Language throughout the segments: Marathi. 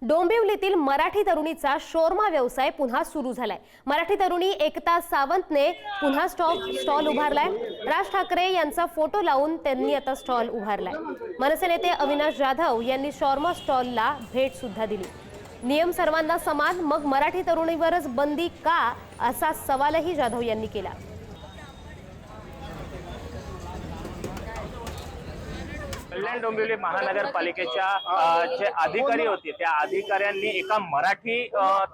डोंबिवलीतील मराठी तरुणीचा शोरमा व्यवसाय पुन्हा सुरू झालाय। मराठी तरुणी एकता सावंतने पुन्हा स्टॉल उभारलाय। राज ठाकरे यांचा फोटो लावून त्यांनी आता स्टॉल उभारलाय। मनसे नेते अविनाश जाधव यांनी शोरमा स्टॉलला भेट सुद्धा दिली। नियम सर्वांना समान, मग मराठी तरुणीवरच बंदी का, असा सवालही जाधव यांनी केला। कल्याण डोंबिवली महानगरपालिकेच्या जे अधिकारी होते त्या अधिकाऱ्यांनी एका मराठी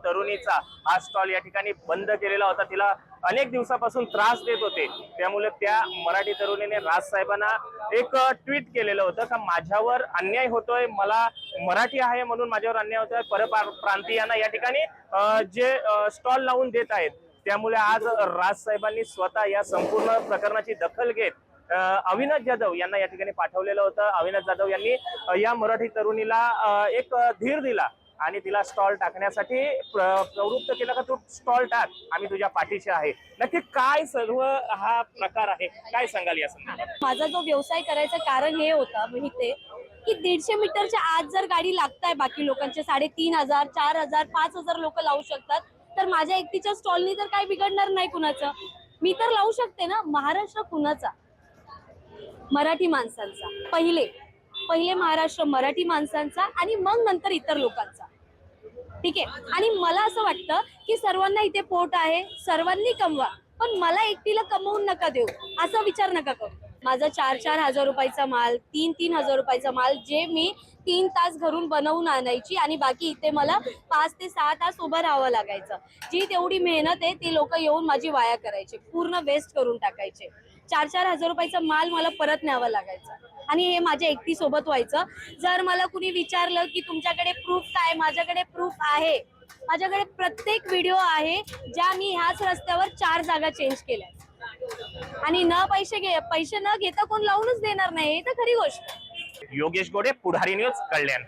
तरुणीचा हा स्टॉल या ठिकाणी बंद केलेला होता। तिला अनेक दिवसापासून त्रास देत होते, त्यामुळे त्या मराठी तरुणीने राज साहेबांना एक ट्विट केलेलं होतं का माझ्यावर अन्याय होतोय, मला मराठी आहे म्हणून माझ्यावर अन्याय होतोय, परप्रांतीयांना या ठिकाणी जे स्टॉल लावून देत आहेत, त्यामुळे आज राज साहेबांनी स्वतः या संपूर्ण प्रकरणाची दखल घेत अविनाश जाधव यांना या ठिकाणी पाठवलेलं होतं। अविनाश जाधव यांनी या मराठी तरुणीला एक धीर दिला आणि तिला स्टॉल टाकण्यासाठी प्रवृत्त केलं का तू स्टॉल टाक, आम्ही तुझ्या पाठीशी आहे। नक्की काय सर्व हा प्रकार आहे, काय सांगाल या संदर्भात? माझा जो व्यवसाय करायचं कारण हे होतं माहिती की 150 मीटरच्या आत जर गाडी लागताय, बाकी लोकांचे 3500, 4000, 5000 लोक लावू शकतात, तर माझ्या एकटीच्या स्टॉलनी तर काय बिघडणार नाही कुणाचं। मी तर लावू शकते ना। महाराष्ट्र कुणाचा? मराठी माणसांचा। पहिले महाराष्ट्र मराठी माणसांचा आणि मग नंतर इतर लोकांचा। ठीक आहे। आणि मला असं वाटतं की सर्वांना इथे पोट आहे, सर्वांनी कमवा, पण मला एकटीला कमवून नका देऊ, असा विचार नका करू। माझा 4-4 हजार रुपयाचा माल, 3-3 हजार रुपयाचा माल जे मी 3 तास घरून बनवून आणायची आणि बाकी इथे मला 5 ते 6 तास उभं राहावं लागायचं। जी तेवढी मेहनत आहे ती लोक येऊन माझी वाया करायचे, पूर्ण वेस्ट करून टाकायचे। 4-4 हजार रुपयाचा माल मला परत न्यावा लागायचा आणि हे माझ्या एकटी सोबत व्हायचं। जर मला कुणी विचारलं की तुमच्याकडे प्रूफ काय, माझ्याकडे प्रूफ आहे। माझ्याकडे प्रत्येक व्हिडिओ आहे ज्या मी ह्याच रस्त्यावर 4 जागा चेंज केल्या आणि पैसे न घेता कोण लावूनच देणार नाही, हे तर खरी गोष्ट। योगेश गोडे, पुढारी न्यूज, कल्याण।